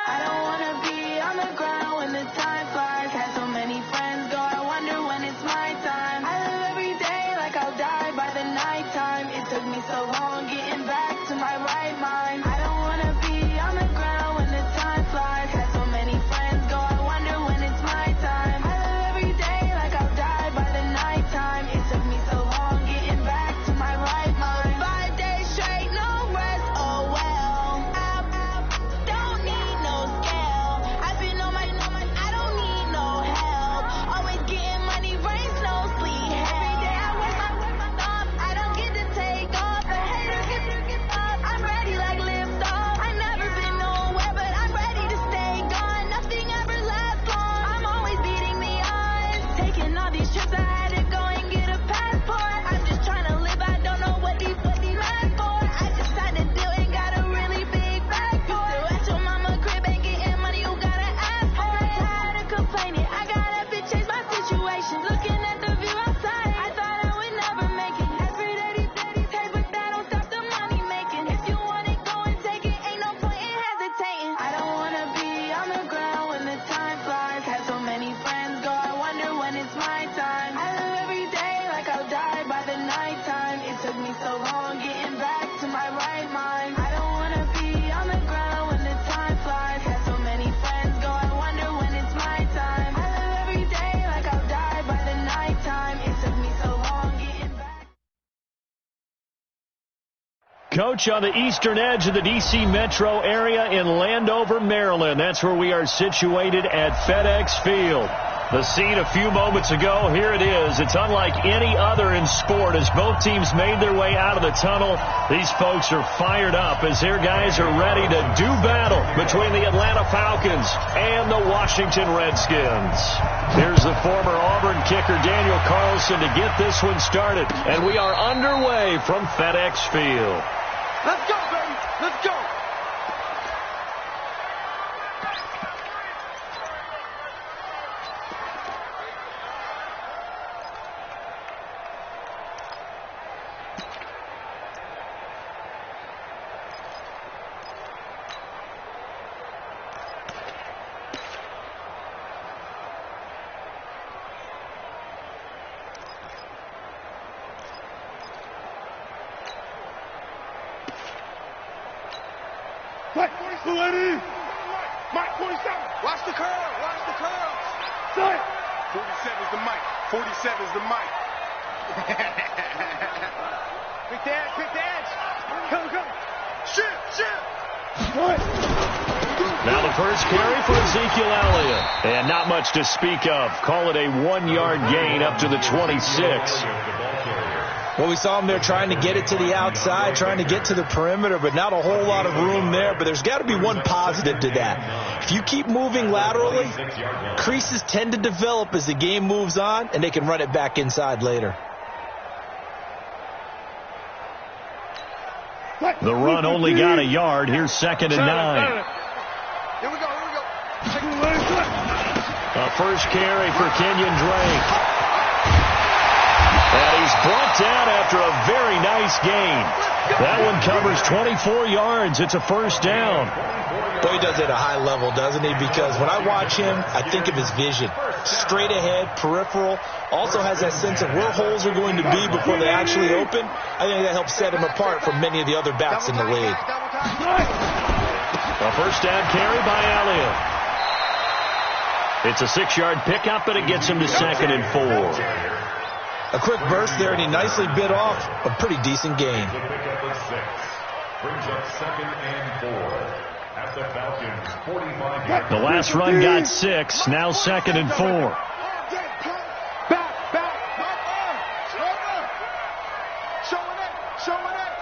I don't wanna be on the ground when the time flies. Had so many friends go, I wonder when it's my time. I live every day like I'll die by the nighttime. It took me so long getting back to my right mind. I don't wanna be on the ground when the time flies. Had so many friends go, I wonder when it's my time. I live every day like I'll die by the nighttime. It took me so long getting back to my right mind. 5 days straight, no rest, oh well. Don't need no scale. I've been on my, I don't need no help. Always getting money, rains, no sleep. Every day I work my thumb. I don't get to take off. The haters get off. I'm ready like lift off. I never been nowhere, but I'm ready to stay gone. Nothing ever lasts long. I'm always beating the odds. Taking all these trips, I had to go and get a passport. I'm just trying to live. I don't know what these last for. I just signed a deal and got a really big bag for it. Still at your mama crib and getting money, you gotta ask for it. Tired of complaining. I gotta bitch change my situation. Looking at the view outside, I thought I would never make it. Every day these days, but that don't stop the money making. If you want it, go and take it. Ain't no point in hesitating. I don't wanna be on the ground when the time flies. Had so many friends go, I wonder when it's my time. I live every day like I'll die by the nighttime. It took me so long getting back to my right mind. I don't wanna be on the ground when the time flies. Had so many friends go, I wonder when it's my time. I live every day like I'll die by the nighttime. It took me so long getting back. Coach, on the eastern edge of the D.C. metro area in Landover, Maryland. That's where we are situated at FedEx Field. The scene a few moments ago, here it is. It's unlike any other in sport as both teams made their way out of the tunnel. These folks are fired up as their guys are ready to do battle between the Atlanta Falcons and the Washington Redskins. Here's the former Auburn kicker Daniel Carlson to get this one started. And we are underway from FedEx Field. Let's go, baby. Let's go. Mike, lady. Mike, 47. Watch the curl. Watch the curl. Say. 47's the mic. 47's the mic. Quick dance, quick dance. Come, come. Shoot. What? Now the first carry for Ezekiel Elliott. And not much to speak of. Call it a 1-yard gain up to the 26. Well, we saw him there trying to get it to the outside, trying to get to the perimeter, but not a whole lot of room there. But there's got to be one positive to that. If you keep moving laterally, creases tend to develop as the game moves on, and they can run it back inside later. The run only got a yard. Here's 2nd and 9. Here we go. A first carry for Kenyon Drake. And he's brought down after a very nice gain. That one covers 24 yards. It's a first down. Boy, he does it at a high level, doesn't he? Because when I watch him, I think of his vision. Straight ahead, peripheral. Also has that sense of where holes are going to be before they actually open. I think that helps set him apart from many of the other backs in the league. A first down carry by Elliott. It's a 6-yard pickup, but it gets him to 2nd and 4. A quick burst there, and he nicely bit off a pretty decent gain. Brings up 2nd and 4 at the Falcons 45. The last run got 6, now 2nd and 4. Showing it.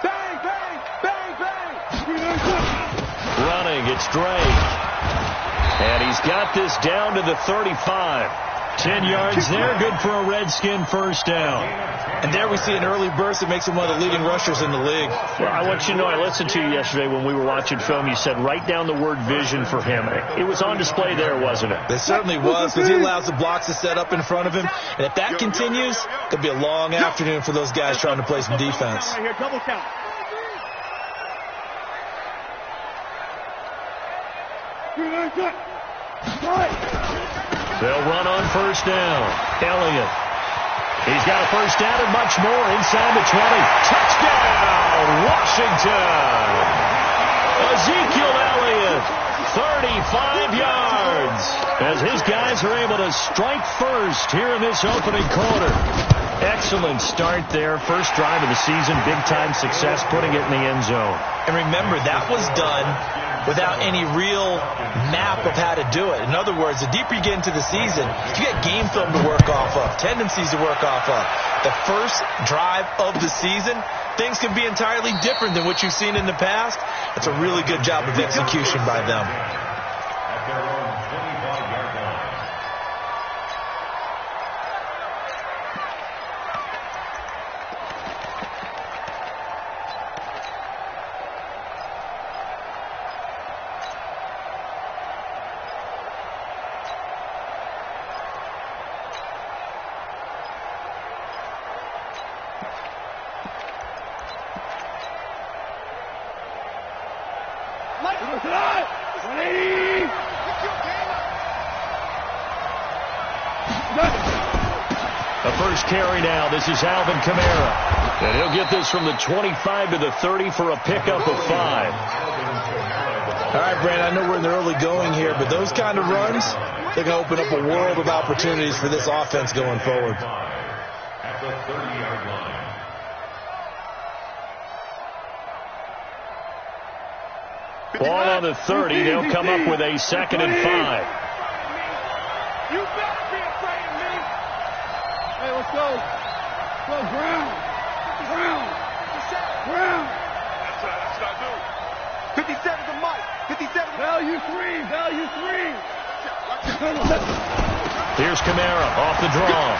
Bang. Running, it's Drake. And he's got this down to the 35. 10 yards there, good for a Redskin first down. And there we see an early burst that makes him one of the leading rushers in the league. Well, I want you to know, I listened to you yesterday when we were watching film. You said write down the word vision for him. It was on display there, wasn't it? It certainly was, because he allows the blocks to set up in front of him. And if that continues, it'll be a long afternoon for those guys trying to play some defense. Double count. They'll run on first down. Elliott. He's got a first down and much more inside the 20. Touchdown, Washington. Ezekiel Elliott, 35 yards, as his guys are able to strike first here in this opening quarter. Excellent start there. First drive of the season, big-time success, putting it in the end zone. And remember, that was done without any real map of how to do it. In other words, the deeper you get into the season, you get game film to work off of, tendencies to work off of. The first drive of the season, things can be entirely different than what you've seen in the past. It's a really good job of execution by them. At their own 25-yard line. A first carry now. This is Alvin Kamara. And he'll get this from the 25 to the 30 for a pickup of 5. All right, Brand, I know we're in the early going here, but those kind of runs, they're going to open up a world of opportunities for this offense going forward. At the 30-yard line. Ball on the 30. They'll come up with a 2nd and 5. You better be afraid of me. Hey, let's go. Let's go, ground. Ground. Ground. That's what I do. 57 to Mike. 57 to Value 3. Value 3. Here's Kamara off the draw.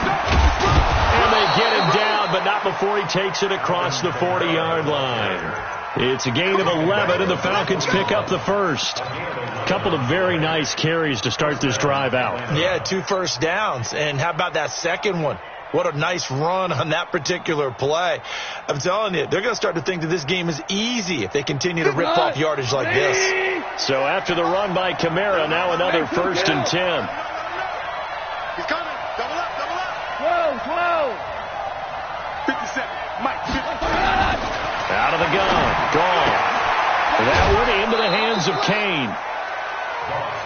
And they get him down, but not before he takes it across the 40-yard line. It's a gain of 11, and the Falcons pick up the first. A couple of very nice carries to start this drive out. Yeah, 2 first downs. And how about that second one? What a nice run on that particular play. I'm telling you, they're going to start to think that this game is easy if they continue to rip off yardage like this. So after the run by Kamara, now another 1st and 10. He's coming. Double up, double up. 12, 57. Mike, 50. Out of the gun. Gone. That one into the hands of Kane.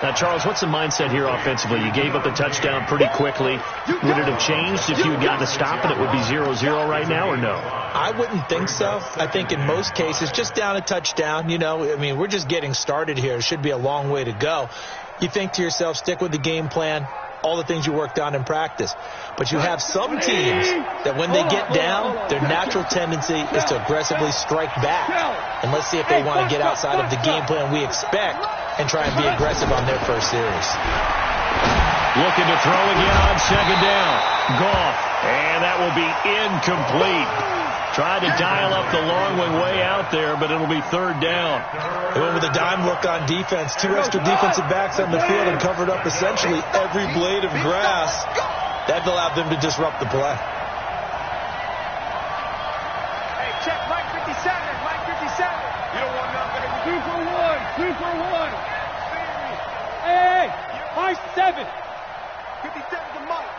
Now, Charles, what's the mindset here offensively? You gave up the touchdown pretty quickly. Would it have changed if you had gotten a stop and it would be 0-0 right now, or no? I wouldn't think so. I think in most cases, just down a touchdown, you know, I mean, we're just getting started here. It should be a long way to go. You think to yourself, stick with the game plan, all the things you worked on in practice. But you have some teams that when they get down, their natural tendency is to aggressively strike back. And let's see if they want to get outside of the game plan we expect and try and be aggressive on their first series. Looking to throw again on 2nd down. Goff. And that will be incomplete. Tried to dial up the long one way out there, but it'll be 3rd down. They went with a dime look on defense. 2 extra defensive backs on the field and covered up essentially every blade of grass. That allowed them to disrupt the play. Hey, check Mike 57. Mike 57. You don't want nothing. 2 for 1. 2 for 1. Hey, Mike 7. 57 to Mike.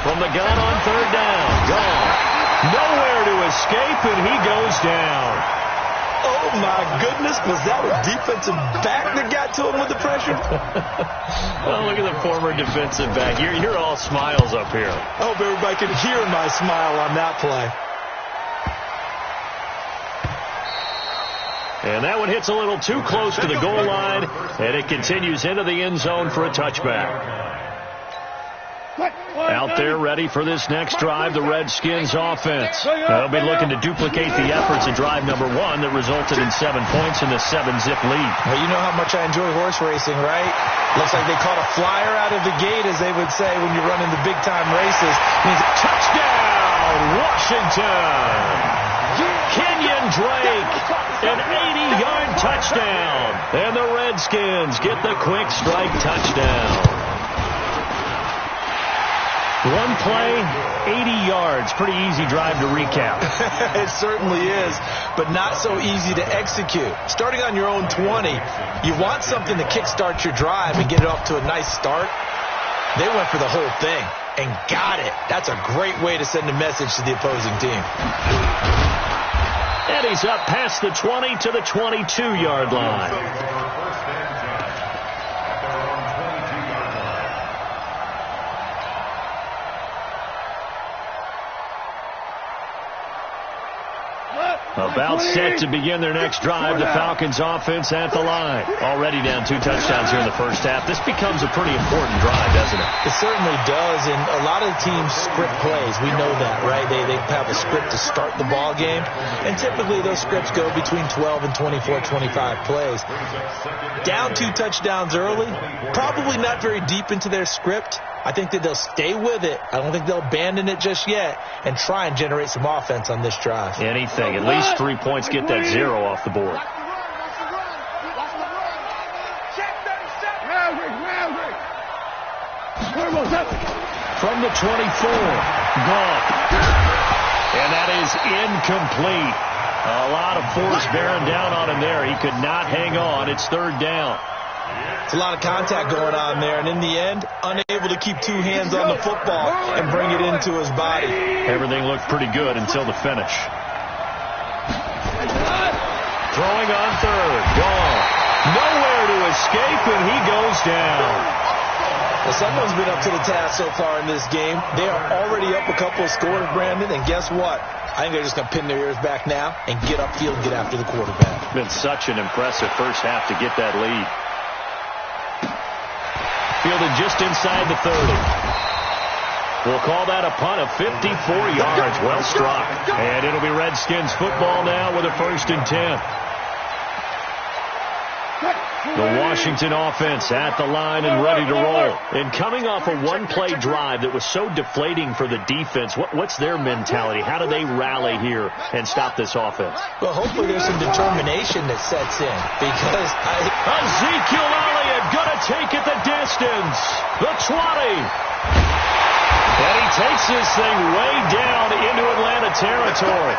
From the gun on 3rd down. Gone. Nowhere to escape, and he goes down. Oh, my goodness. Was that a defensive back that got to him with the pressure? Well, look at the former defensive back. You're all smiles up here. I hope everybody can hear my smile on that play. And that one hits a little too close to the goal line, and it continues into the end zone for a touchback. Out there ready for this next drive, the Redskins offense. They'll be looking to duplicate the efforts of drive number 1 that resulted in 7 points in the 7-zip lead. Well, you know how much I enjoy horse racing, right? Looks like they caught a flyer out of the gate, as they would say when you're running the big-time races. It means touchdown, Washington! Kenyon Drake, an 80-yard touchdown. And the Redskins get the quick strike touchdown. One play, 80 yards. Pretty easy drive to recap. It certainly is, but not so easy to execute. Starting on your own 20, you want something to kickstart your drive and get it off to a nice start. They went for the whole thing and got it. That's a great way to send a message to the opposing team. And he's up past the 20 to the 22-yard line. About set to begin their next drive, the Falcons offense at the line. Already down 2 touchdowns here in the first half. This becomes a pretty important drive, doesn't it? It certainly does, and a lot of teams script plays. We know that, right? They have a script to start the ball game, and typically those scripts go between 12 and 24, 25 plays. Down 2 touchdowns early, probably not very deep into their script. I think that they'll stay with it. I don't think they'll abandon it just yet and try and generate some offense on this drive. Anything. At least 3 points, get that 0 off the board. From the 24, gone. And that is incomplete. A lot of force bearing down on him there. He could not hang on. It's 3rd down. It's a lot of contact going on there, and in the end, unable to keep 2 hands on the football and bring it into his body. Everything looked pretty good until the finish. Throwing on 3rd, gone. Nowhere to escape, and he goes down. Well, someone's been up to the task so far in this game. They are already up a couple of scores, Brandon, and guess what? I think they're just going to pin their ears back now and get upfield and get after the quarterback. Been such an impressive first half to get that lead. Fielded just inside the 30. We'll call that a punt of 54 yards. Well struck. And it'll be Redskins football now with a 1st and 10. The Washington offense at the line and ready to roll. And coming off a one-play drive that was so deflating for the defense, what's their mentality? How do they rally here and stop this offense? Well, hopefully there's some determination that sets in. Because Ezekiel Elliott going to take it the distance. The 20. And he takes this thing way down into Atlanta territory.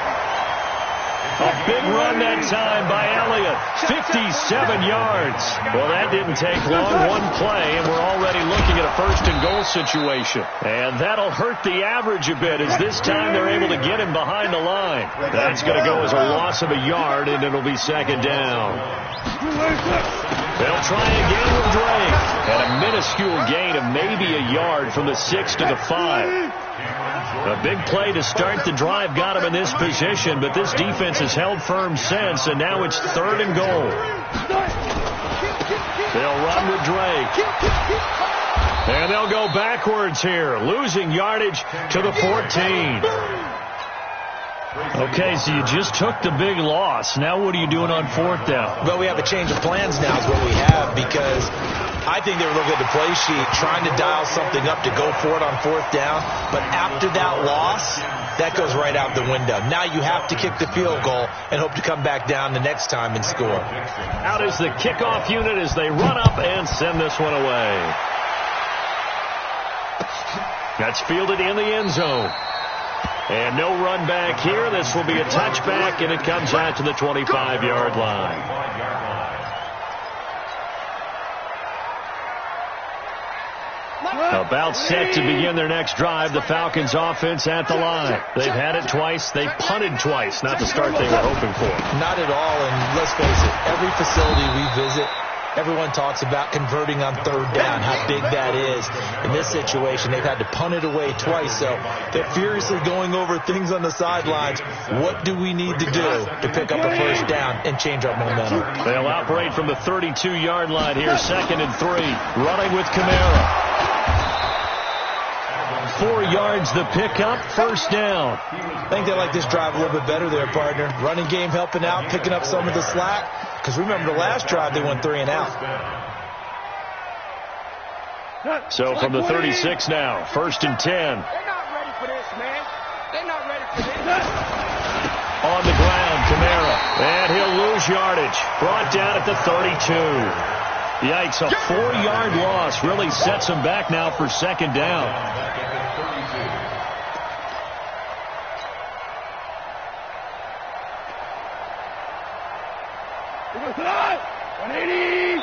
A big run that time by Elliott. 57 yards. Well, that didn't take long. One play, and we're already looking at a 1st and goal situation. And that'll hurt the average a bit, as this time they're able to get him behind the line. That's going to go as a loss of a yard, and it'll be 2nd down. They'll try again with Drake. And a minuscule gain of maybe a yard from the 6 to the 5. A big play to start the drive got him in this position, but this defense has held firm since, and now it's 3rd and goal. They'll run with Drake. And they'll go backwards here, losing yardage to the 14. Okay, so you just took the big loss. Now what are you doing on 4th down? Well, we have a change of plans now is what we have, because I think they were looking at the play sheet, trying to dial something up to go for it on 4th down. But after that loss, that goes right out the window. Now you have to kick the field goal and hope to come back down the next time and score. Out is the kickoff unit as they run up and send this one away. That's fielded in the end zone. And no run back here. This will be a touchback, and it comes out to the 25-yard line. About set to begin their next drive, the Falcons offense at the line. They've had it twice. They punted twice. Not the start they were hoping for. Not at all, and let's face it, every facility we visit, everyone talks about converting on 3rd down, how big that is. In this situation, they've had to punt it away twice, so they're furiously going over things on the sidelines. What do we need to do to pick up a 1st down and change our momentum? They'll operate from the 32-yard line here, 2nd and 3. Running with Kamara. 4 yards the pickup, 1st down. I think they like this drive a little bit better there, partner. Running game helping out, picking up some of the slack. Because remember the last drive, they went 3 and out. So from the 36 now, 1st and 10. They're not ready for this, man. They're not ready for this. On the ground, Kamara. And he'll lose yardage. Brought down at the 32. Yikes, a 4-yard loss really sets him back now for 2nd down. 180.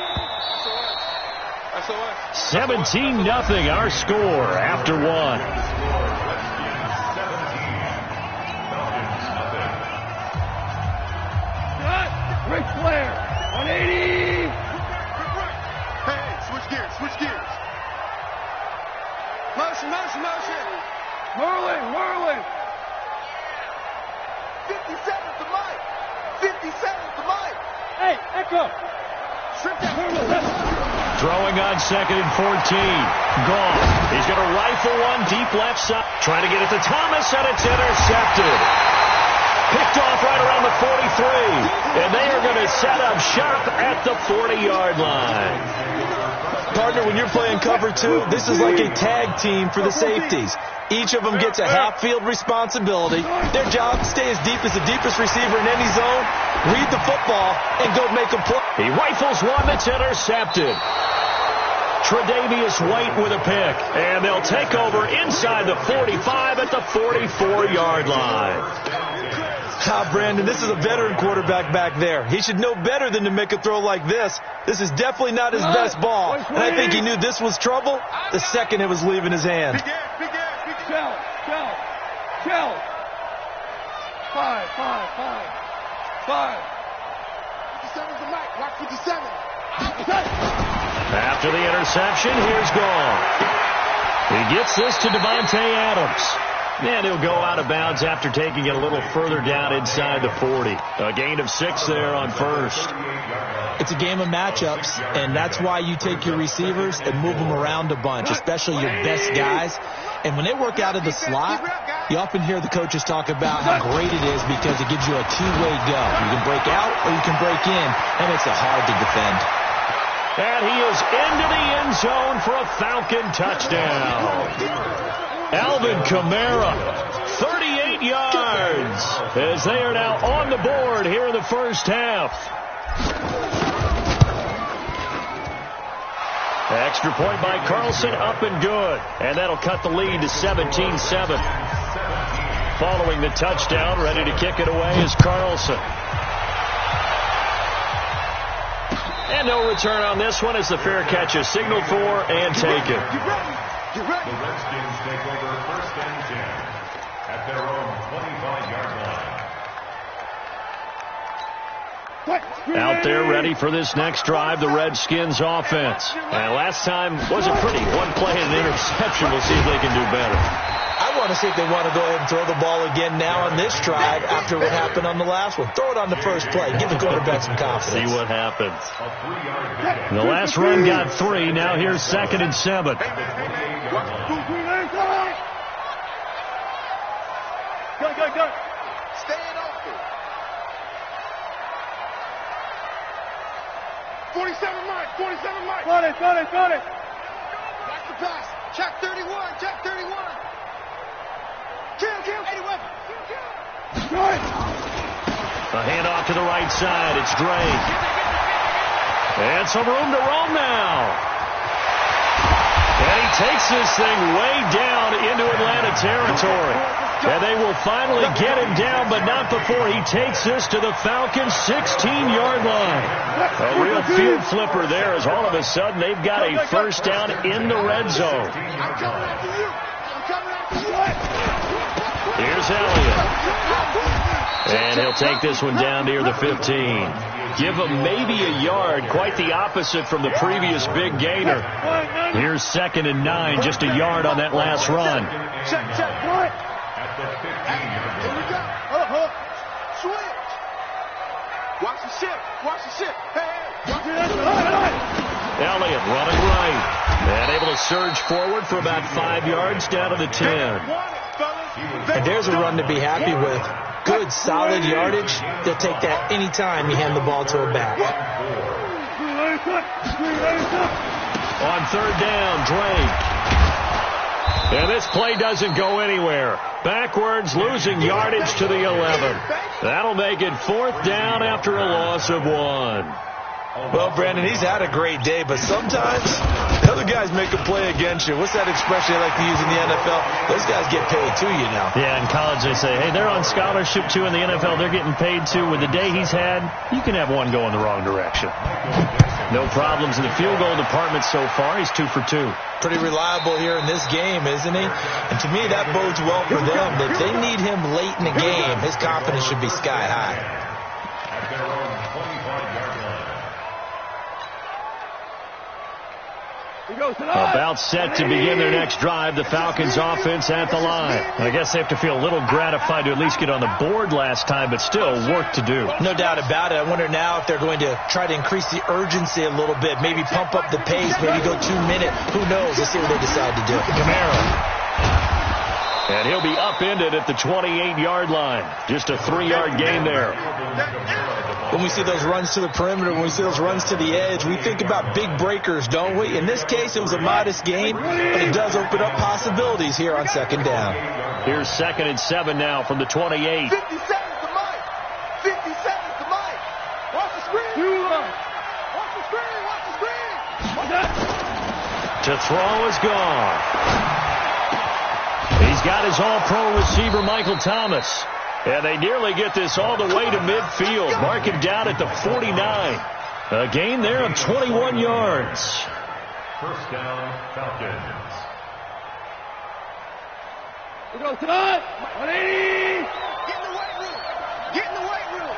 17-0 our score after one. Ric Flair. 180. Hey, switch gears, switch gears. Motion, motion, motion. Merlin. 57th to Mike. 57th to Mike. Hey, Echo. Strip that. Throwing on 2nd and 14. Gone. He's going to rifle one deep left side. Trying to get it to Thomas, and it's intercepted. Picked off right around the 43. And they are going to set up shop at the 40-yard line. Partner, when you're playing cover two, this is like a tag team for the safeties. Each of them gets a half-field responsibility. Their job, stay as deep as the deepest receiver in any zone, read the football, and go make a play. He rifles one that's intercepted. Tre'Davious White with a pick. And they'll take over inside the 45 at the 44-yard line. Brandon, this is a veteran quarterback back there. He should know better than to make a throw like this. This is definitely not his best ball. And I think he knew this was trouble the second it was leaving his hand. Shell. 5. 57's the Mike. Watch 57. After the interception, here's Gall. He gets this to Devontae Adams. And he'll go out of bounds after taking it a little further down inside the 40. A gain of 6 there on first. It's a game of matchups, and that's why you take your receivers and move them around a bunch, especially your best guys. And when they work out of the slot, you often hear the coaches talk about how great it is because it gives you a two-way go. You can break out or you can break in. That makes it hard to defend. And he is into the end zone for a Falcon touchdown. Alvin Kamara, 38 yards, as they are now on the board here in the first half. Extra point by Carlson, up and good. And that'll cut the lead to 17-7. Following the touchdown, ready to kick it away is Carlson. And no return on this one as the fair catch is signaled for and taken. The Redskins take over 1st and 10 at their own 25-yard line. Out there ready for this next drive, the Redskins offense. And last time wasn't pretty. One play and an interception. We'll see if they can do better. I want to see if they want to go ahead and throw the ball again now on this drive after what happened on the last one. Throw it on the first play. Give the quarterback some confidence. See what happens. The last run got 3. Now here's 2nd and 7. Go. Staying open. 47 Mike. Got it. Back the pass. Check 31. Kill. 81. A handoff to the right side. It's Drake. And some room to roam now. And he takes this thing way down into Atlanta territory. And they will finally get him down, but not before he takes this to the Falcons' 16-yard line. A real field flipper there as all of a sudden they've got a first down in the red zone. Here's Elliott. And he'll take this one down near the 15. Give him maybe a yard, quite the opposite from the previous big gainer. Here's 2nd and 9, just a yard on that last run. Check. At the 15-yard Here we go. Switch. Watch the ship. Hey. Elliott running right. And able to surge forward for about 5 yards down to the 10. And there's a run to be happy with. Good, solid yardage. They'll take that anytime you hand the ball to a back. On 3rd down, Drake. And this play doesn't go anywhere. Backwards, losing yardage to the 11. That'll make it 4th down after a loss of 1. Well, Brandon, he's had a great day, but sometimes the other guys make a play against you. What's that expression they like to use in the NFL? Those guys get paid too, you know. Yeah, in college they say, hey, they're on scholarship too. In the NFL, they're getting paid too. With the day he's had, you can have one go in the wrong direction. No problems in the field goal department so far. He's 2 for 2. Pretty reliable here in this game, isn't he? And to me, that bodes well for them. If they need him late in the game, his confidence should be sky high. At their own 25-yard line. About set to begin their next drive. The Falcons offense at the line. I guess they have to feel a little gratified to at least get on the board last time, but still work to do. No doubt about it. I wonder now if they're going to try to increase the urgency a little bit, maybe pump up the pace, maybe go 2 minute. Who knows? Let's see what they decide to do. Kamara. And he'll be upended at the 28-yard line. Just a 3-yard gain there. When we see those runs to the perimeter, when we see those runs to the edge, we think about big breakers, don't we? In this case, it was a modest gain, but it does open up possibilities here on second down. Here's 2nd and 7 now from the 28. 50 seconds to Mike. 50 seconds to Mike. Watch the screen. Watch the screen. Watch the screen. To throw is gone. He's got his all-pro receiver, Michael Thomas. And they nearly get this all the way to midfield. Mark him down at the 49. A gain there of 21 yards. First down, Falcons. We go tonight. 180. Get in the weight room. Get in the weight room.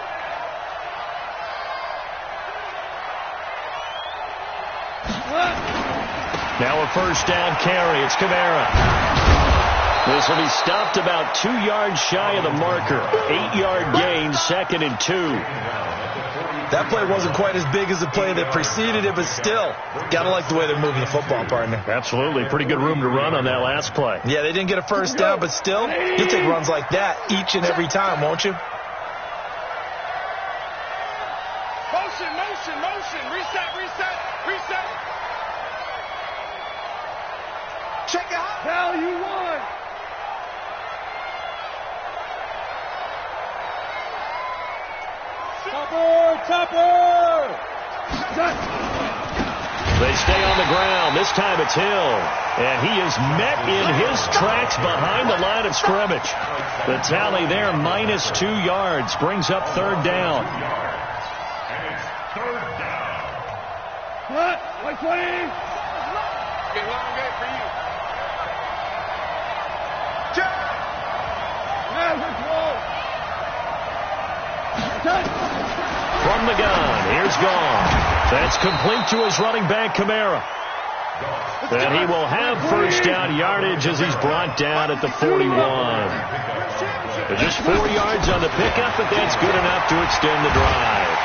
Now a first down carry. It's Kamara. This will be stopped about 2 yards shy of the marker. 8-yard gain, 2nd and 2. That play wasn't quite as big as the play that preceded it, but still, got to like the way they're moving the football, partner. Absolutely. Pretty good room to run on that last play. Yeah, they didn't get a first down, but still, you'll take runs like that each and every time, won't you? Motion, motion, motion. Reset, reset, reset. Check it out. Hell, you won. Topper! They stay on the ground. This time it's Hill. And he is met in his tracks behind the line of scrimmage. The tally there, -2 yards. Brings up 3rd down. And it's 3rd down. What? 120? Get long game for you. Check. From the gun, here's Gone. That's complete to his running back, Kamara. And he will have first down yardage as he's brought down at the 41. Just 4 yards on the pickup, but that's good enough to extend the drive.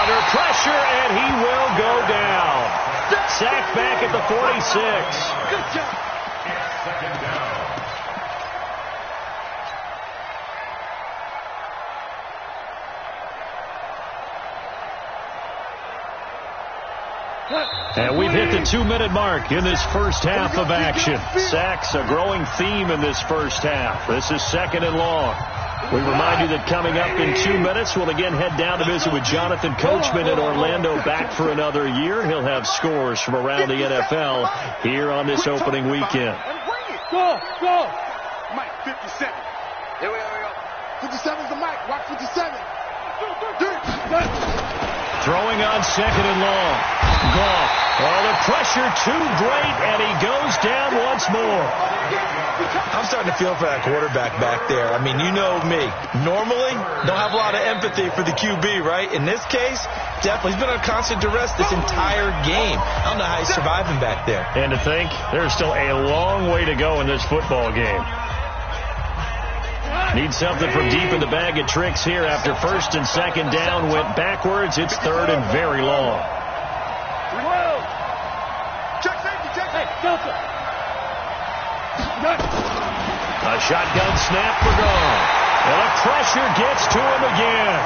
Under pressure, and he will go down. Sacked back at the 46. Good job. It's 2nd down. And we've hit the 2-minute mark in this first half of action. Sacks, a growing theme in this first half. This is 2nd and long. We remind you that coming up in 2 minutes, we'll again head down to visit with Jonathan Coachman in Orlando, back for another year. He'll have scores from around the NFL here on this opening weekend. Go! Mike, 57. Here we go. 57's the Mike. Watch 57. Throwing on 2nd and long. Goff. Oh, the pressure too great, and he goes down once more. I'm starting to feel for that quarterback back there. I mean, you know me. Normally, don't have a lot of empathy for the QB, right? In this case, definitely. He's been on constant duress this entire game. I don't know how he's surviving back there. And to think, there's still a long way to go in this football game. Need something from deep in the bag of tricks here after 1st and 2nd down. Went backwards. It's 3rd and very long. Check safety, check safety. A shotgun snap for Gone. And the pressure gets to him again.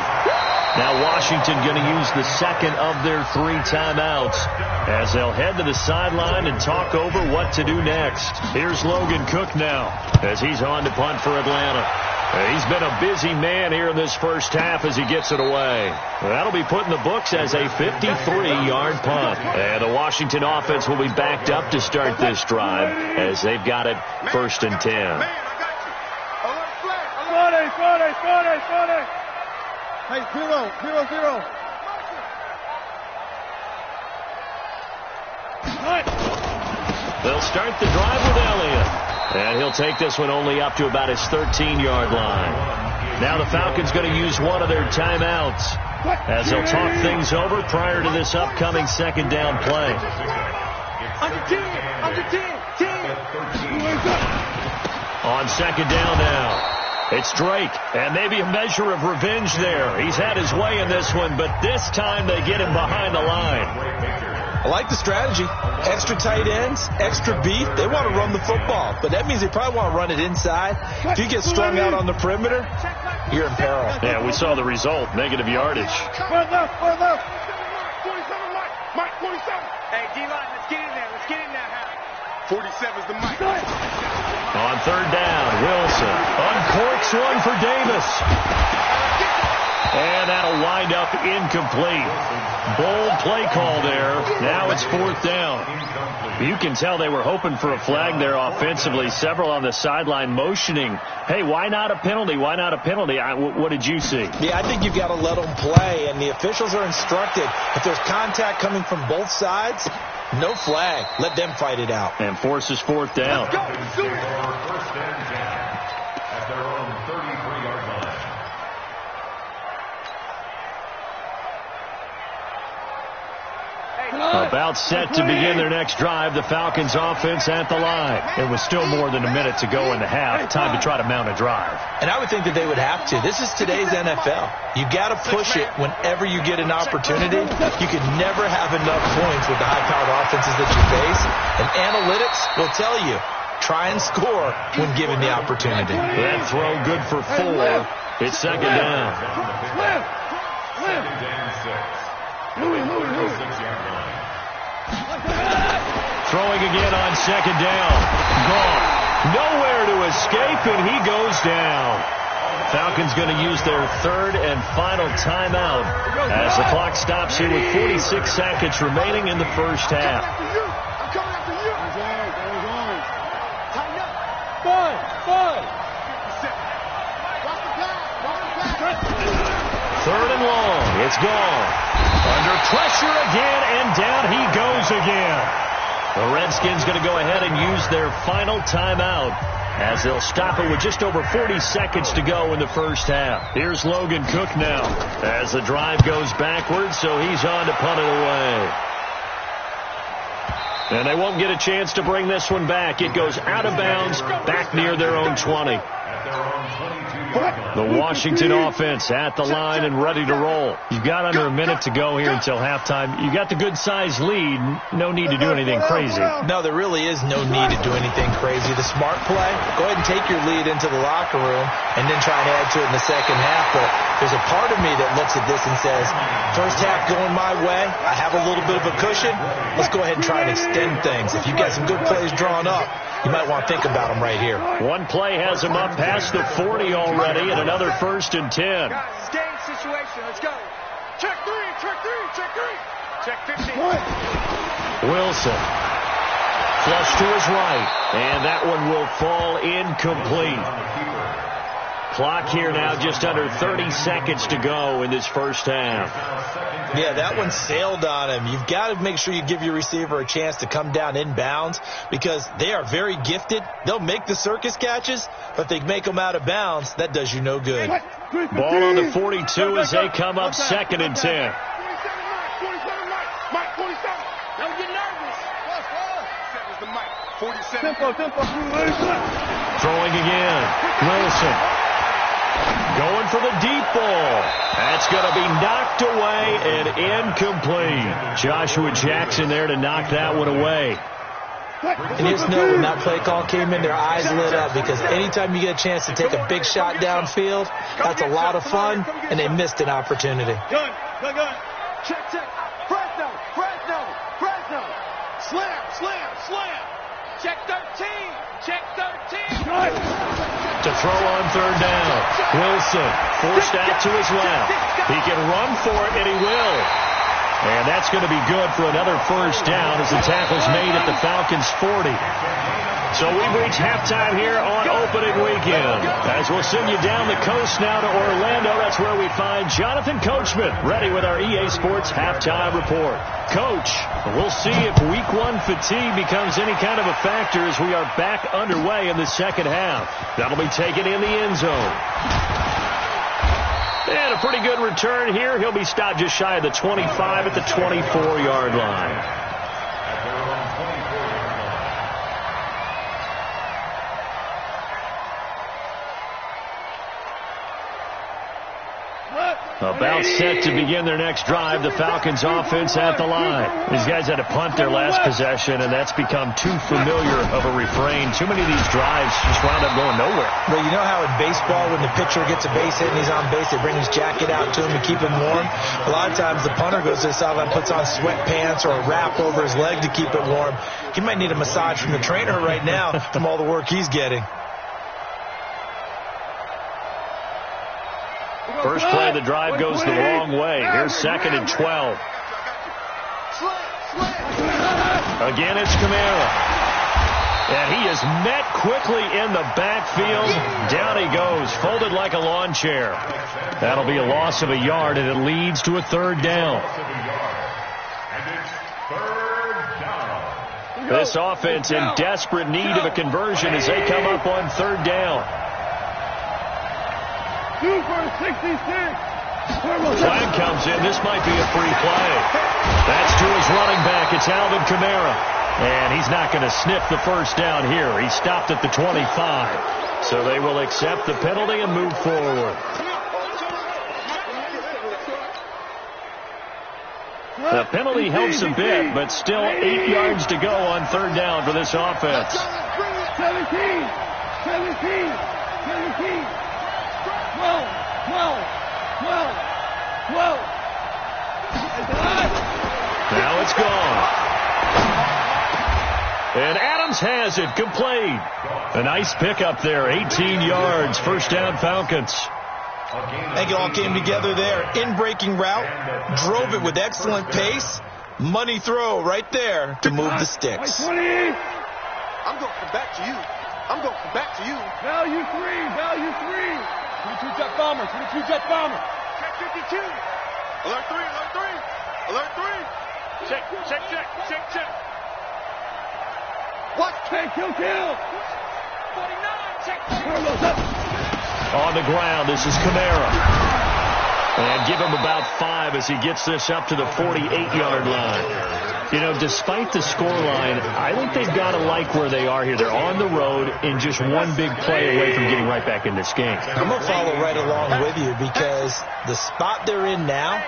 Now Washington going to use the 2nd of their 3 timeouts as they'll head to the sideline and talk over what to do next. Here's Logan Cook now as he's on to punt for Atlanta. He's been a busy man here in this first half as he gets it away. That'll be put in the books as a 53-yard punt. And the Washington offense will be backed up to start this drive as they've got it 1st and 10. Hey, 0-0-0. They'll start the drive with Elliott. And he'll take this one only up to about his 13-yard line. Now the Falcons going to use one of their timeouts as they'll talk things over prior to this upcoming second down play. Under 10. On second down now. It's Drake, and maybe a measure of revenge there. He's had his way in this one, but this time they get him behind the line. I like the strategy. Extra tight ends, extra beef. They want to run the football, but that means they probably want to run it inside. If you get strung out on the perimeter, you're in peril. Yeah, we saw the result, negative yardage. Far left. 47, Mike, 47. Hey, D-line, let's get in there, Hal. 47's the Mike. On third down, Wilson uncorks one for Davis. And that'll wind up incomplete. Bold play call there. Now it's 4th down. You can tell they were hoping for a flag there offensively. Several on the sideline motioning, hey, why not a penalty? Why not a penalty? What did you see? Yeah, I think you've got to let them play, and the officials are instructed. If there's contact coming from both sides, no flag. Let them fight it out. And forces 4th down. Let's go. First and 10 at their own 33-yard line. About set to begin their next drive. The Falcons offense at the line. It was still more than a minute to go in the half. Time to try to mount a drive. And I would think that they would have to. This is today's NFL. You got to push it whenever you get an opportunity. You can never have enough points with the high-powered offenses that you face. And analytics will tell you, try and score when given the opportunity. That throw good for 4. It's second down. Second and 6. Throwing again on second down. Gone. Nowhere to escape, and he goes down. Falcons going to use their 3rd and final timeout as the clock stops here with 46 seconds remaining in the first half. I'm coming after you. Tighten up. 3rd and long. It's gone. Under pressure again, and down he goes again. The Redskins going to go ahead and use their final timeout as they'll stop it with just over 40 seconds to go in the first half. Here's Logan Cook now as the drive goes backwards, so he's on to punt it away. And they won't get a chance to bring this one back. It goes out of bounds, back near their own 20. The Washington offense at the line and ready to roll. You've got under a minute to go here until halftime. You got the good-sized lead. No need to do anything crazy. No, there really is no need to do anything crazy. The smart play, go ahead and take your lead into the locker room and then try and add to it in the second half. But there's a part of me that looks at this and says, first half going my way, I have a little bit of a cushion. Let's go ahead and try and extend things. If you've got some good plays drawn up, you might want to think about them right here. One play has him up past the 40 already, and another 1st and 10. Guys, game situation. Let's go. Check 3. Check 15. Wilson. Flush to his right, and that one will fall incomplete. Clock here now just under 30 seconds to go in this first half. Yeah, that one sailed on him. You've got to make sure you give your receiver a chance to come down inbounds because they are very gifted. They'll make the circus catches, but if they make them out of bounds, that does you no good. Ball on the 42 as they come up 2nd and 10. 47, Mike. 47. Don't get nervous. That was the Mike. 47. Tempo. Throwing again. Wilson. Going for the deep ball. That's going to be knocked away and incomplete. Joshua Jackson there to knock that one away. And you just know when that play call came in, their eyes lit up because anytime you get a chance to take a big shot downfield, that's a lot of fun, and they missed an opportunity. Gun. Check. Fresno. Slam. Check 13. to throw on third down. Wilson forced out to his left. He can run for it, and he will. And that's going to be good for another first down as the tackle's made at the Falcons' 40. So we've reached halftime here on opening weekend. As we'll send you down the coast now to Orlando, that's where we find Jonathan Coachman, ready with our EA Sports halftime report. Coach, we'll see if week one fatigue becomes any kind of a factor as we are back underway in the second half. That'll be taken in the end zone. And a pretty good return here. He'll be stopped just shy of the 25 at the 24-yard line. About set to begin their next drive, the Falcons offense at the line. These guys had to punt their last possession, and that's become too familiar of a refrain. Too many of these drives just wound up going nowhere. But you know how in baseball, when the pitcher gets a base hit and he's on base, they bring his jacket out to him to keep him warm? A lot of times the punter goes to the sideline, puts on sweatpants or a wrap over his leg to keep it warm. He might need a massage from the trainer right now from all the work he's getting. First play of the drive goes the wrong way. Here's 2nd and 12. Again, it's Kamara. And he is met quickly in the backfield. Down he goes, folded like a lawn chair. That'll be a loss of a yard, and it leads to a third down. This offense in desperate need of a conversion as they come up on third down. 2 for 66. Flag comes in. This might be a free play. That's to his running back. It's Alvin Kamara. And he's not going to sniff the first down here. He stopped at the 25. So they will accept the penalty and move forward. The penalty helps a bit, but still 8 yards to go on third down for this offense. 17. Whoa. Now it's gone. And Adams has it, complete. A nice pickup there, 18 yards, first down Falcons. I think it all came together there. In-breaking route, drove it with excellent pace. Money throw right there to move the sticks. I'm going to come back to you. Value 3. 22 jet bomber. Check 52. Alert 3. Check. What? Kill. 49. Check. On the ground, this is Kamara. And give him about 5 as he gets this up to the 48-yard line. You know, despite the scoreline, I think they've got to like where they are here. They're on the road and just one big play away from getting right back in this game. I'm going to follow right along with you because the spot they're in now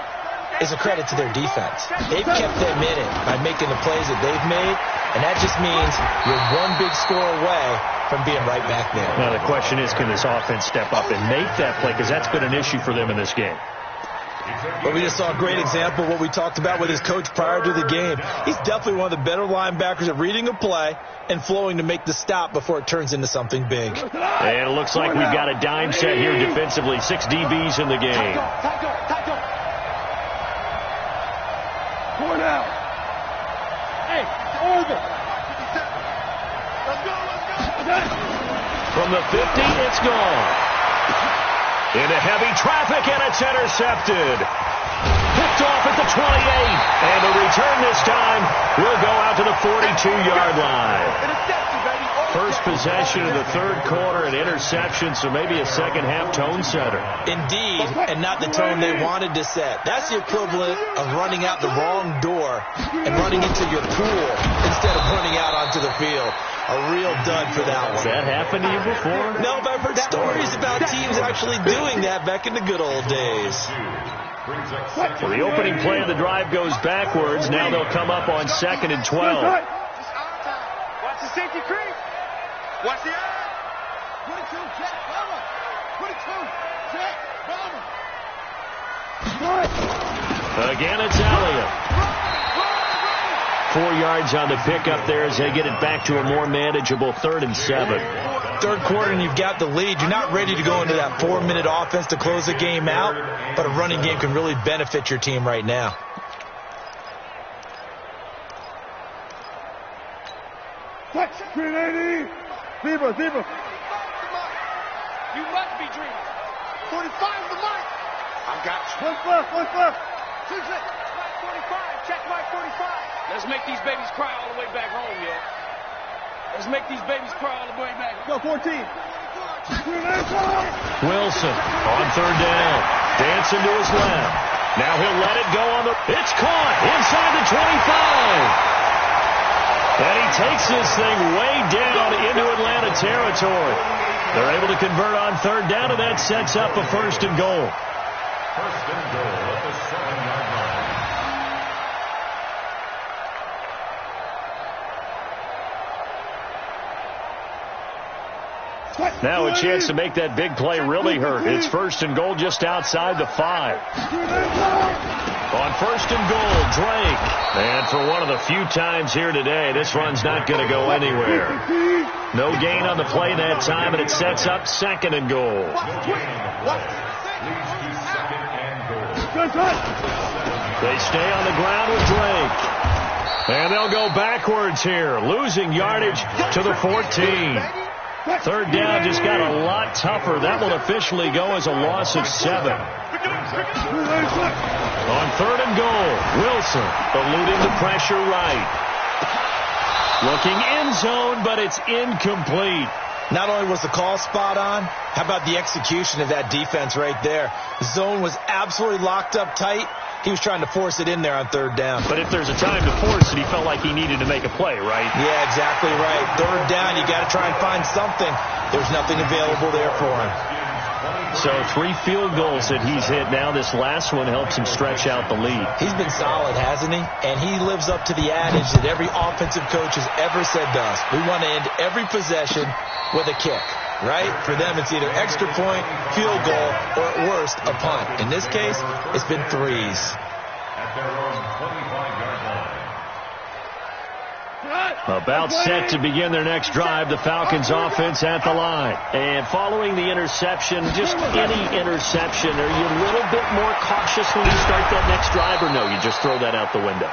is a credit to their defense. They've kept them in it by making the plays that they've made, and that just means you're one big score away from being right back there. Now, the question is, can this offense step up and make that play? Because that's been an issue for them in this game. But we just saw a great example of what we talked about with his coach prior to the game. He's definitely one of the better linebackers at reading a play and flowing to make the stop before it turns into something big. And it looks like we've got a dime set here defensively. 6 DBs in the game. Forward out. Hey, orbit. Let's go. From the 50, it's gone. Into heavy traffic, and it's intercepted. Picked off at the 28. And the return this time will go out to the 42-yard line. First possession of the third quarter, an interception, so maybe a second-half tone setter. Indeed, and not the tone they wanted to set. That's the equivalent of running out the wrong door and running into your pool instead of running out onto the field. A real dud for that one. Has that happened to you before? No, but I've heard stories about teams actually doing that back in the good old days. Well, the opening play of the drive goes backwards. Now they'll come up on 2nd and 12. Watch the safety creep. Watch the eye. 22, check, bomber. 22, check, bomber. Again, it's Elliott. 4 yards on the pickup there as they get it back to a more manageable 3rd and 7. third quarter and you've got the lead, you're not ready to go into that 4-minute offense to close the game out, but a running game can really benefit your team right now. Touch, 380. Zebra. You must be dreaming. 45 is the mic. I got you. What's left? 45. Check my 45. Let's make these babies cry all the way back home, yo. Let's make these babies cry all the way back home. Go, 14. Wilson on third down. Dancing to his left. Now he'll let it go on the... It's caught inside the 25. And he takes this thing way down into Atlanta territory. They're able to convert on third down, and that sets up a 1st and goal. 1st and goal at the 7-yard line. Now a chance to make that big play really hurt. It's 1st and goal just outside the 5. On 1st and goal, Drake. And for one of the few times here today, this run's not going to go anywhere. No gain on the play that time, and it sets up 2nd and goal. They stay on the ground with Drake. And they'll go backwards here, losing yardage to the 14. Third down just got a lot tougher. That will officially go as a loss of 7. On 3rd and goal, Wilson eluding the pressure right. Looking end zone, but it's incomplete. Not only was the call spot on, how about the execution of that defense right there? The zone was absolutely locked up tight. He was trying to force it in there on 3rd down. But if there's a time to force it, he felt like he needed to make a play, right? Yeah, exactly right. 3rd down, you got to try and find something. There's nothing available there for him. So 3 field goals that he's hit now. This last one helps him stretch out the lead. He's been solid, hasn't he? And he lives up to the adage that every offensive coach has ever said to us. We want to end every possession with a kick, right? For them, it's either extra point, field goal, or at worst, a punt. In this case, it's been 3s. At their own 25-yard line. About set to begin their next drive, the Falcons offense at the line. And following the interception, just any interception, are you a little bit more cautious when you start that next drive, or no, you just throw that out the window?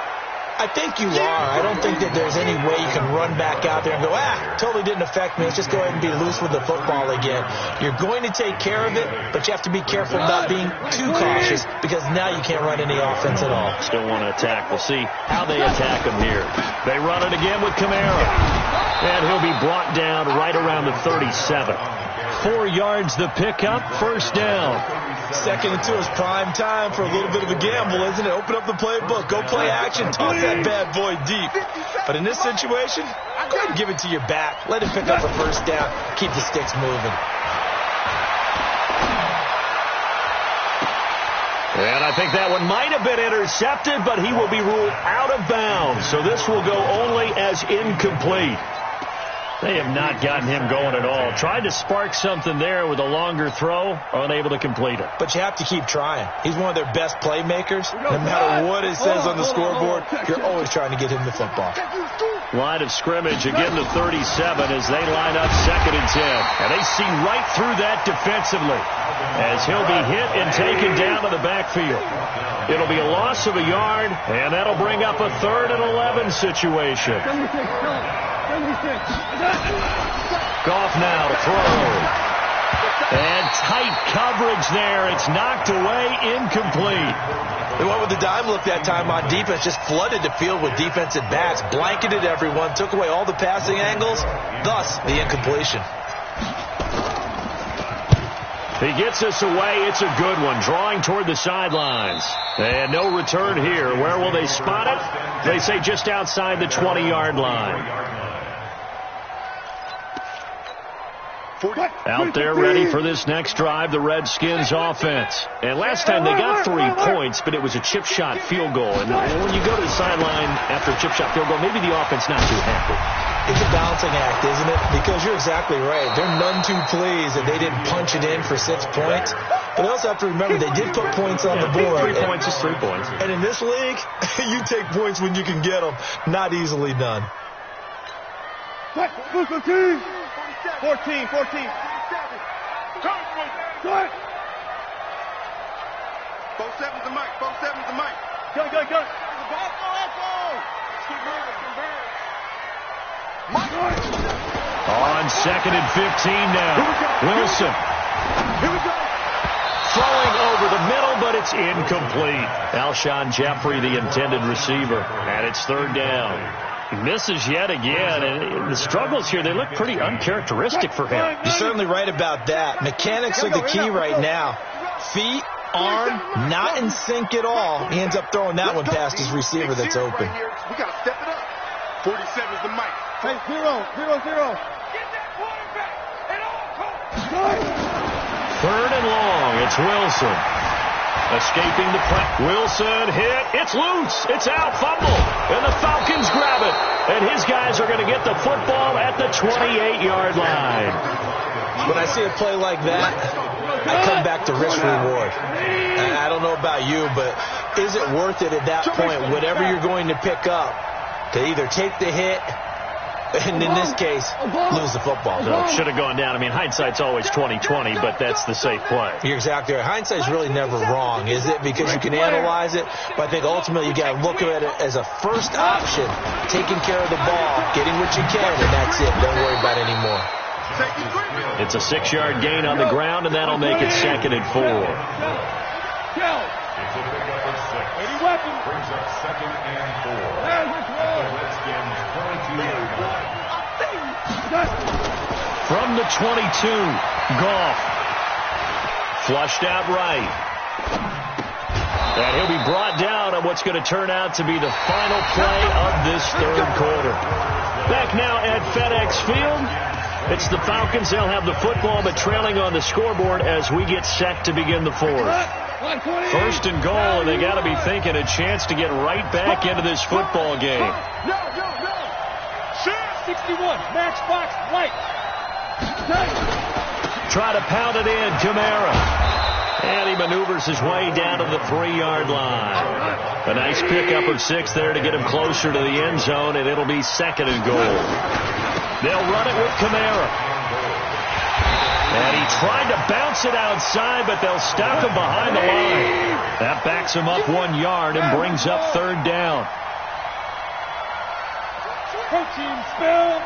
I think you are. I don't think that there's any way you can run back out there and go, totally didn't affect me. Let's just go ahead and be loose with the football again. You're going to take care of it, but you have to be careful about being too cautious because now you can't run any offense at all. Still want to attack. We'll see how they attack him here. They run it again with Kamara. And he'll be brought down right around the 37. 4 yards the pickup, 1st down. 2nd and 2 is prime time for a little bit of a gamble, isn't it? Open up the playbook, go play action, toss that bad boy deep. But in this situation, go ahead and give it to your back. Let him pick up a 1st down. Keep the sticks moving. And I think that one might have been intercepted, but he will be ruled out of bounds. So this will go only as incomplete. They have not gotten him going at all. Tried to spark something there with a longer throw, unable to complete it. But you have to keep trying. He's one of their best playmakers. No matter what it says on the scoreboard, you're always trying to get him the football. Line of scrimmage, again the 37 as they line up 2nd and 10. And they see right through that defensively as he'll be hit and taken down to the backfield. It'll be a loss of a yard, and that'll bring up a 3rd and 11 situation. Goff now to throw. And tight coverage there. It's knocked away, incomplete. They went with the dime look that time on defense, just flooded the field with defensive backs, blanketed everyone, took away all the passing angles, thus the incompletion. He gets us away. It's a good one. Drawing toward the sidelines. And no return here. Where will they spot it? They say just outside the 20-yard line. Out there ready for this next drive, the Redskins offense. And last time they got 3 points, but it was a chip shot field goal. And when you go to the sideline after a chip shot field goal, maybe the offense not too happy. It's a balancing act, isn't it? Because you're exactly right. They're none too pleased that they didn't punch it in for 6 points. But they also have to remember they did put points on the board. 3 points is 3 points. And in this league, you take points when you can get them. Not easily done. 14. Good. Both sevens to Mike. Both sevens to Mike. Go. Let's go. On 2nd and 15 now. Wilson. Here we go. Throwing over the middle, but it's incomplete. Alshon Jeffrey, the intended receiver, and it's 3rd down. He misses yet again, and the struggles here, they look pretty uncharacteristic for him. You're certainly right about that. Mechanics are the key right now. Feet, arm, not in sync at all. He ends up throwing that one past his receiver that's open. We got to step it up. 47's the Mike. Hey, 0. Get that quarterback at all costs. 3rd and long. It's Wilson. Escaping the press. Wilson hit. It's loose. It's out. Fumble. And the Falcons grab it. And his guys are going to get the football at the 28-yard line. When I see a play like that, I come back to risk reward. I don't know about you, but is it worth it at that point, whatever you're going to pick up, to either take the hit and in this case, lose the football? So should have gone down. I mean, hindsight's always 20/20, but that's the safe play. You're exactly right. Hindsight's really never wrong, is it? Because you can analyze it, but I think ultimately you got to look at it as a first option, taking care of the ball, getting what you can, and that's it. Don't worry about it anymore. It's a 6-yard gain on the ground, and that'll make it 2nd and 4. It's a pickup of 6. Brings up 2nd and 4. At the Redskins' 22-yard line. From the 22, Goff. Flushed out right. And he'll be brought down on what's going to turn out to be the final play of this 3rd quarter. Back now at FedEx Field. It's the Falcons. They'll have the football, but trailing on the scoreboard as we get set to begin the 4th. 1st and goal, and they got to be thinking a chance to get right back into this football game. No. 61, Max Box, White. Try to pound it in, Kamara. And he maneuvers his way down to the 3-yard line. A nice pickup of 6 there to get him closer to the end zone, and it'll be 2nd and goal. They'll run it with Kamara. And he tried to bounce it outside, but they'll stop him behind the line. That backs him up 1 yard and brings up 3rd down. Coaching spell.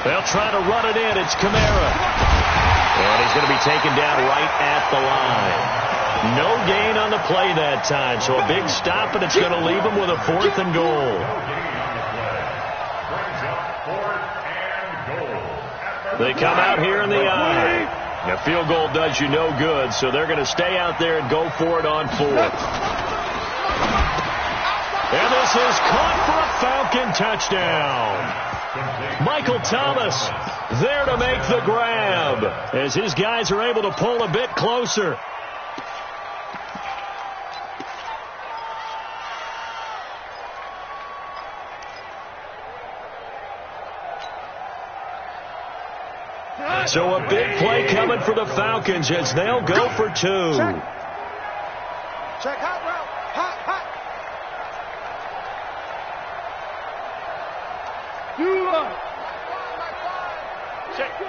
They'll try to run it in. It's Kamara. And he's going to be taken down right at the line. No gain on the play that time, so a big stop, and it's going to leave him with a 4th and goal. They come out here in the eye. A field goal does you no good, so they're going to stay out there and go for it on 4th. And this is caught for a Falcon touchdown. Michael Thomas there to make the grab as his guys are able to pull a bit closer. So a big play coming for the Falcons as they'll go for 2. Check hot route. Hot.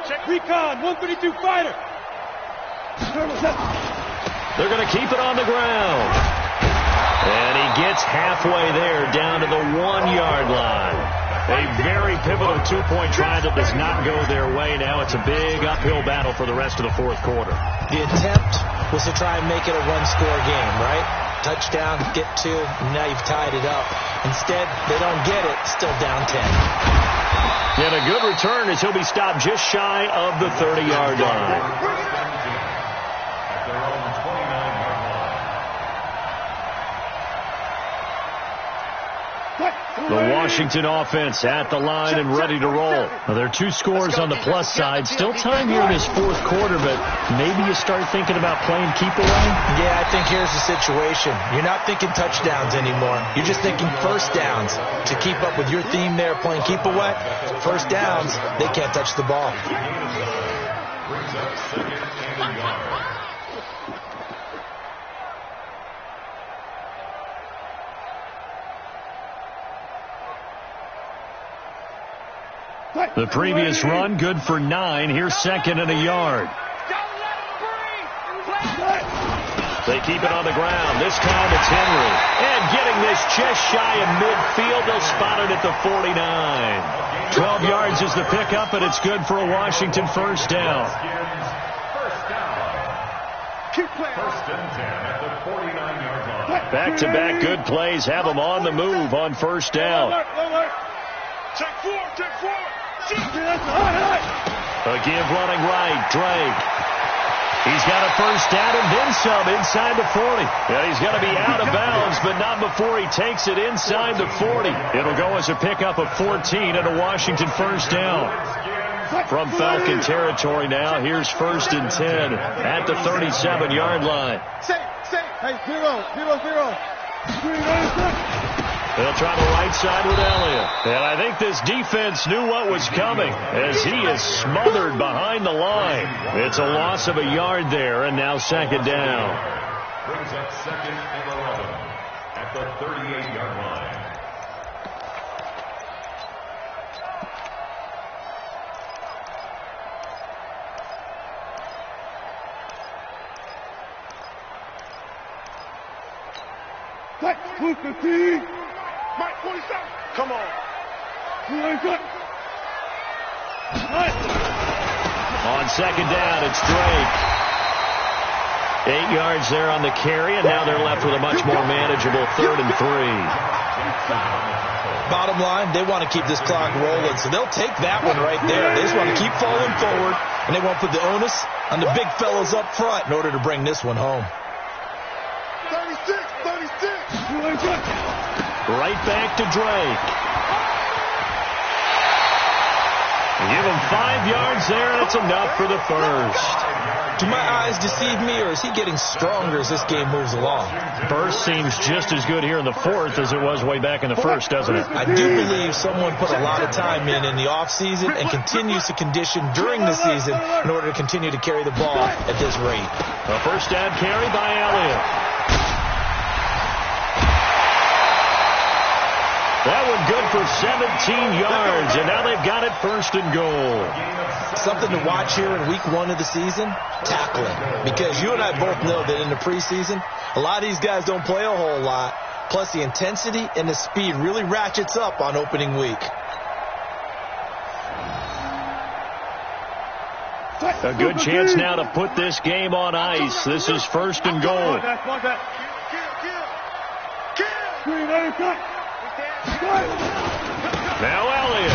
Check. Recon, 132 fighter. They're going to keep it on the ground. And he gets halfway there down to the 1-yard line. A very pivotal 2-point try that does not go their way. Now it's a big uphill battle for the rest of the 4th quarter. The attempt was to try and make it a 1-score game, right? Touchdown, get 2, and now you've tied it up. Instead, they don't get it, still down 10. And a good return as he'll be stopped just shy of the 30-yard line. At their own 29-yard line. The Washington offense at the line and ready to roll. Now, there are 2 scores on the plus side. Still time here in this 4th quarter, but maybe you start thinking about playing keep away? Yeah, I think here's the situation. You're not thinking touchdowns anymore. You're just thinking first downs. To keep up with your theme there, playing keep away, first downs, they can't touch the ball. Brings up 2nd and a yard. The previous run, good for 9. Here's second and a yard. They keep it on the ground. This time it's Henry. And getting this just shy of midfield. They'll spot it at the 49. 12 yards is the pickup, and it's good for a Washington first down. First and 10 at the 49-yard line. Back-to-back good plays have them on the move on first down. Check four. A give running right, Drake. He's got a first down and then some inside the 40. Yeah, he's got to be out of bounds, but not before he takes it inside the 40. It'll go as a pickup of 14 and a Washington first down. From Falcon territory now, here's first and 10 at the 37-yard line. Hey, 0. They'll try the right side with Elliott. And I think this defense knew what was coming as he is smothered behind the line. It's a loss of a yard there, and now second down. Brings up second and 11 at the 38-yard line. Mike, 47. Come on. On second down, it's Drake. 8 yards there on the carry, and now they're left with a much more manageable 3rd and 3. Bottom line, they want to keep this clock rolling, so they'll take that one right there. They just want to keep falling forward, and they want to put the onus on the big fellas up front in order to bring this one home. 36. Right back to Drake. Give him 5 yards there, and it's enough for the first. Do my eyes deceive me, or is he getting stronger as this game moves along? Burst seems just as good here in the 4th as it was way back in the 1st, doesn't it? I do believe someone put a lot of time in the offseason and continues to condition during the season in order to continue to carry the ball at this rate. A first down carry by Elliott. That one good for 17 yards, and now they've got it first and goal. Something to watch here in week 1 of the season, tackling. Because you and I both know that in the preseason, a lot of these guys don't play a whole lot. Plus, the intensity and the speed really ratchets up on opening week. A good chance now to put this game on ice. This is first and goal. Now Elliott.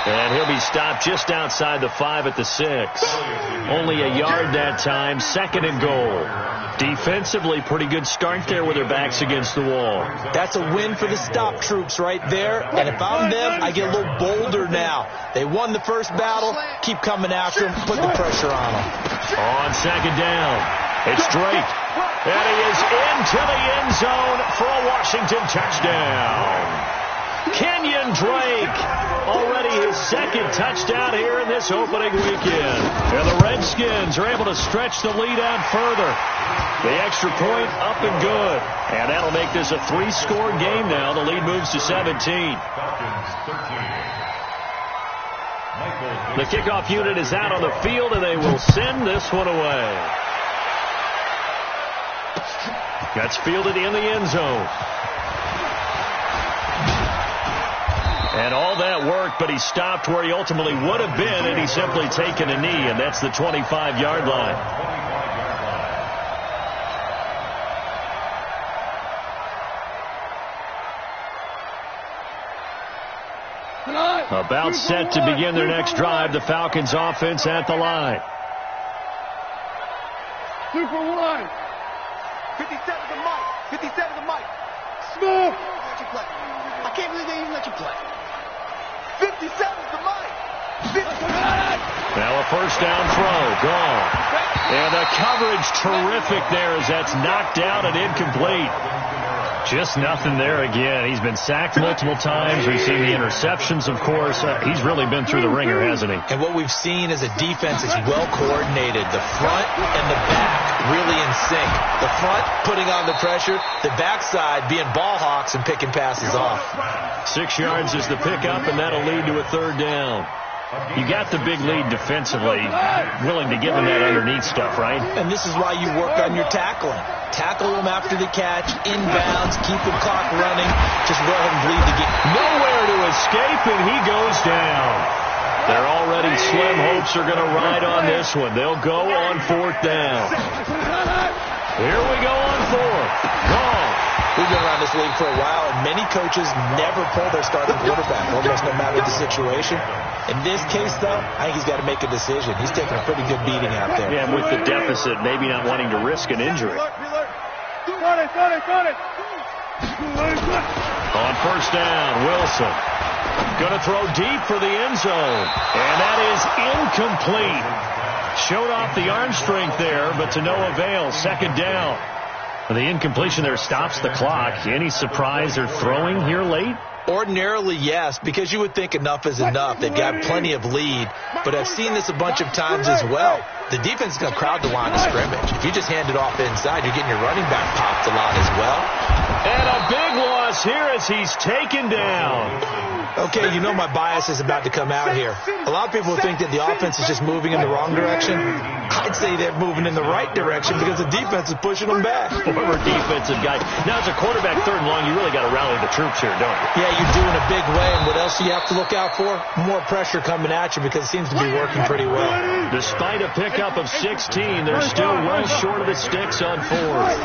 And he'll be stopped just outside the 5 at the 6. Only a yard that time. Second and goal. Defensively, pretty good start there with their backs against the wall. That's a win for the stop troops right there. And if I'm them, I get a little bolder now. They won the first battle. Keep coming after them. Put the pressure on them. On second down, it's Drake. And he is into the end zone for a Washington touchdown. Kenyon Drake, already his second touchdown here in this opening weekend. And the Redskins are able to stretch the lead out further. The extra point up and good. And that'll make this a 3-score game now. The lead moves to 17. The kickoff unit is out on the field, and they will send this one away. That's fielded in the end zone. And all that work, but he stopped where he ultimately would have been, and he's simply taken a knee, and that's the 25-yard line. About set to begin their next drive, the Falcons offense at the line. 2 for 1. 57 to Mike. 57 to Mike. Smooth. Let you play. I can't believe they even let you play. 57 to Mike. 59. Now a first down throw. Gone. And the coverage terrific there as that's knocked down and incomplete. Just nothing there again. He's been sacked multiple times. We've seen the interceptions, of course. He's really been through the ringer, hasn't he? And what we've seen is a defense that's well coordinated. The front and the back really in sync. The front putting on the pressure, the backside being ball hawks and picking passes off. 6 yards is the pickup, and that'll lead to a third down. You got the big lead defensively, willing to give him that underneath stuff, right? And this is why you work on your tackling. Tackle him after the catch, inbounds, keep the clock running. Just go ahead and bleed the game. Nowhere to escape, and he goes down. Their already slim hopes are going to ride on this one. They'll go on 4th down. Here we go on 4th. Gone. We've been around this league for a while, and many coaches never pull their starting quarterback, almost no matter the situation. In this case, though, I think he's got to make a decision. He's taking a pretty good beating out there. Yeah, and with the deficit, maybe not wanting to risk an injury. Got it. On 1st down, Wilson. Going to throw deep for the end zone. And that is incomplete. Showed off the arm strength there, but to no avail. 2nd down. The incompletion there stops the clock. Any surprise they're throwing here late? Ordinarily, yes, because you would think enough is enough. They've got plenty of lead, but I've seen this a bunch of times as well. The defense is going to crowd the line of scrimmage. If you just hand it off inside, you're getting your running back popped a lot as well. And a big loss here as he's taken down. Okay, you know my bias is about to come out here. A lot of people think that the offense is just moving in the wrong direction. I'd say they're moving in the right direction because the defense is pushing them back. Former defensive guy. Now, as a quarterback 3rd and long, you really got to rally the troops here, don't you? Yeah, you do in a big way. And what else do you have to look out for? More pressure coming at you because it seems to be working pretty well. Despite a pickup of 16, they're still well short of the sticks on 4th.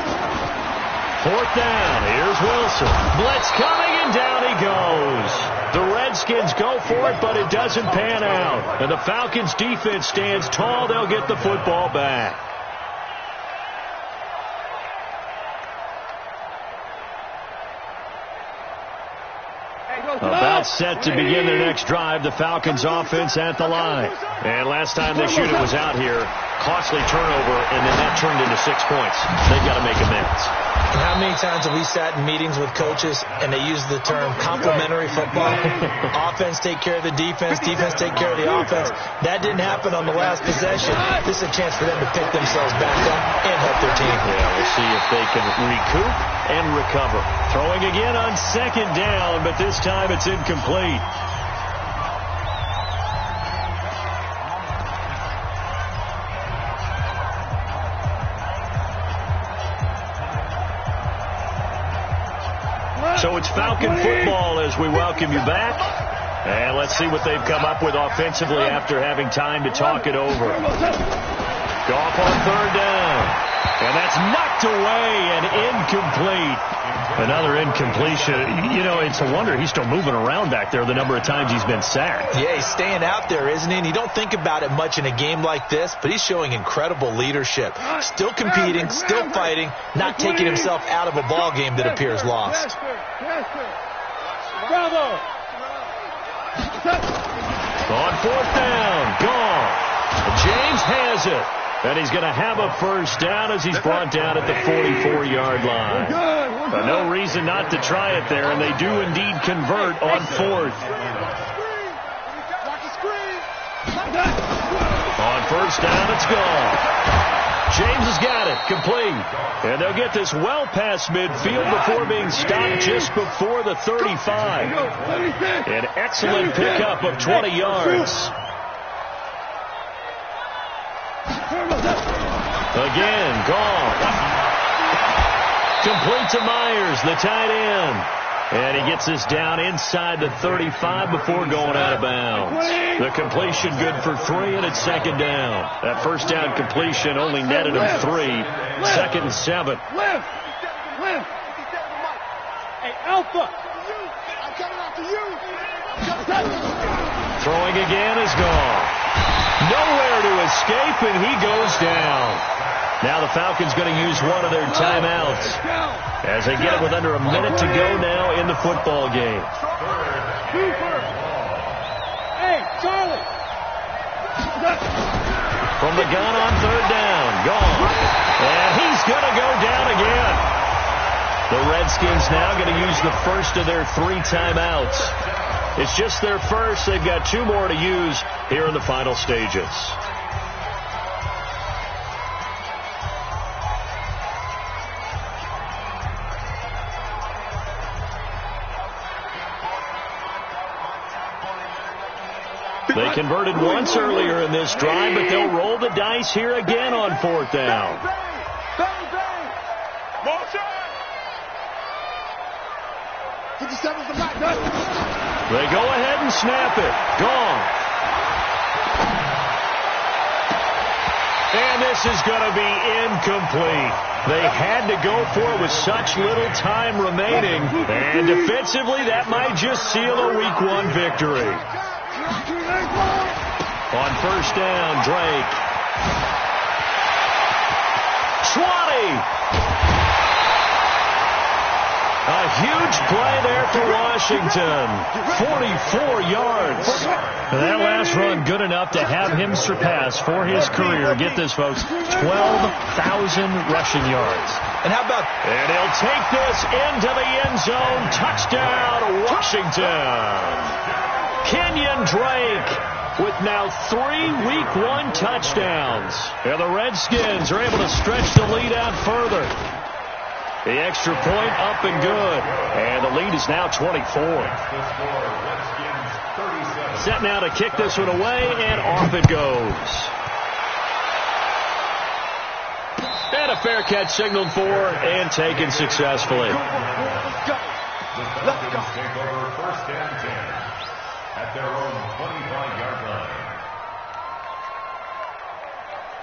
4th down. Here's Wilson. Blitz coming, and down he goes. The Redskins go for it, but it doesn't pan out. And the Falcons' defense stands tall. They'll get the football back. About set to begin their next drive. The Falcons offense at the line. And last time this unit was out here, costly turnover, and then that turned into 6 points. They've got to make amends. And how many times have we sat in meetings with coaches and they use the term complementary football? Offense take care of the defense, defense take care of the offense. That didn't happen on the last possession. This is a chance for them to pick themselves back up and help their team. Yeah, we'll see if they can recoup and recover. Throwing again on 2nd down, but this time it's incomplete. So it's Falcon football as we welcome you back. And let's see what they've come up with offensively after having time to talk it over. Goff on 3rd down. And that's knocked away and incomplete. Another incompletion. You know, it's a wonder he's still moving around back there the number of times he's been sacked. Yeah, he's staying out there, isn't he? And you don't think about it much in a game like this, but he's showing incredible leadership. Still competing, still fighting, not taking himself out of a ball game that appears lost. Bravo. On 4th down, gone. James has it. And he's going to have a 1st down as he's brought down at the 44-yard line. But no reason not to try it there, and they do indeed convert on 4th. On 1st down, it's gone. James has got it, complete. And they'll get this well past midfield before being stopped just before the 35. An excellent pickup of 20 yards. Again, gone. Complete to Myers, the tight end. And he gets this down inside the 35 before going out of bounds. The completion good for 3, and it's 2nd down. That 1st down completion only netted him 3. 2nd and 7. Left. Hey, Alpha. I'm coming after you. Throwing again is gone. Nowhere to escape, and he goes down. Now the Falcons going to use one of their timeouts as they get it with under a minute to go now in the football game. Hey, Charlie. From the gun on 3rd down, gone. And he's going to go down again. The Redskins now going to use the first of their 3 timeouts. It's just their first. They've got 2 more to use here in the final stages. They converted once earlier in this drive, but they'll roll the dice here again on 4th down. Bang, bang. Motion. 57's the back. They go ahead and snap it. Gone. And this is going to be incomplete. They had to go for it with such little time remaining. And defensively, that might just seal a Week 1 victory. On 1st down, Drake. 20. A huge play there for Washington. 44 yards. And that last run good enough to have him surpass for his career, get this, folks, 12,000 rushing yards. And how about... And he'll take this into the end zone. Touchdown, Washington. Kenyon Drake with now 3 Week 1 touchdowns. And the Redskins are able to stretch the lead out further. The extra point up and good. And the lead is now 24. Set now to kick this one away, and off it goes. And a fair catch signaled for and taken successfully. Let's go. Let's go. Take over 1st and 10 at their own 25-yard line.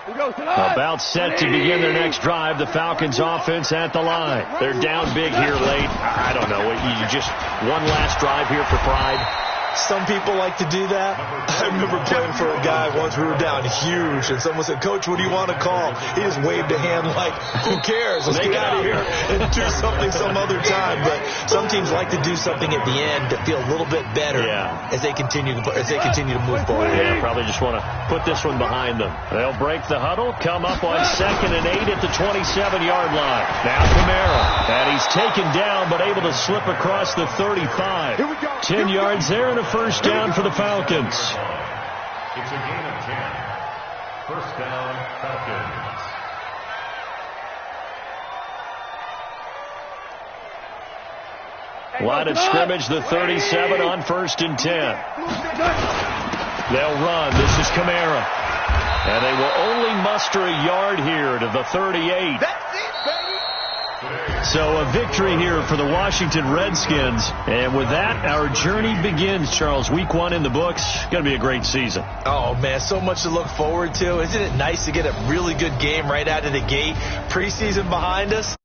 About set to begin their next drive. The Falcons offense at the line. They're down big here late. I don't know. You just one last drive here for pride. Some people like to do that. I remember playing for a guy once. We were down huge, and someone said, "Coach, what do you want to call?" He just waved a hand like, "Who cares? Let's get out of here and do something some other time." But some teams like to do something at the end to feel a little bit better as they continue to move forward. Yeah, probably just want to put this one behind them. They'll break the huddle, come up on 2nd and 8 at the 27-yard line. Now Kamara, and he's taken down but able to slip across the 35. 10 yards there and a 1st down for the Falcons. It's a gain of 10. 1st down, Falcons. Line of scrimmage, the 37 on 1st and 10. They'll run. This is Kamara. And they will only muster a yard here to the 38. So a victory here for the Washington Redskins. And with that, our journey begins, Charles. Week 1 in the books. Going to be a great season. Oh, man, so much to look forward to. Isn't it nice to get a really good game right out of the gate? Preseason behind us.